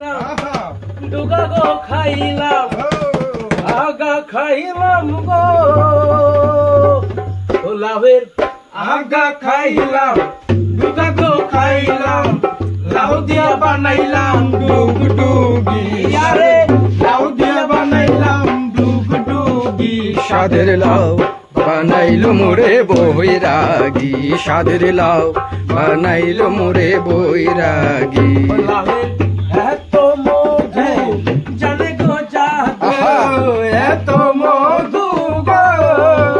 ডুগা গো খাইলাম আগা খাইলাম গো লাভের আগা খাইলাম ডুগা গো খাইলাম লাউ দিয়া বানাইলাম ডুগডুগি আরে লাউ দিয়া বানাইলাম ডুগডুগি সাদের লাউ বানাইলো মোরে বৈরাগী সাদের লাউ বানাইলো মোরে বৈরাগী লাভের এত মধু জানে গো জাদু এত মধু গো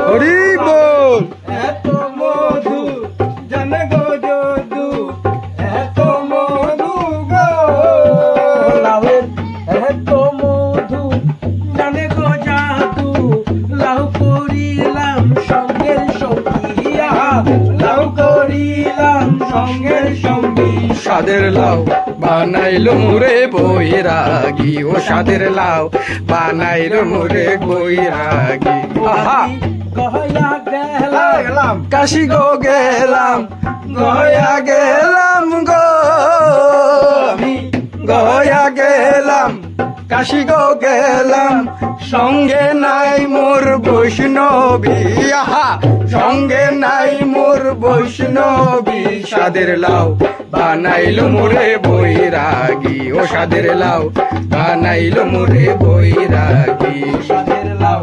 হরি বল এত মধু জানে গো জাদু এত মধু গো লাভের এত মধু জানে গো জাদু লাউ করিলাম সঙ্গের সঙ্গী লাউ করিলাম সঙ্গের সঙ্গী সাদের লাউ বানাইলো মোরে বৈরাগী ও সাদের লাউ বানাইলো মোরে বৈরাগী আহা গয়া গেলাম কাশি গো গেলাম গয়া গেলাম গো আমি গয়া গেলাম কাশি গো গেলাম সঙ্গে নাই মোর বৈষ্ণবী আহা সঙ্গে নাই মোর বৈষ্ণবী সাদের লাউ বানাইলো মোরে বৈরাগী ও সাদের লাউ বানাইলো মোরে বৈরাগী সাদের লাউ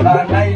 বানাই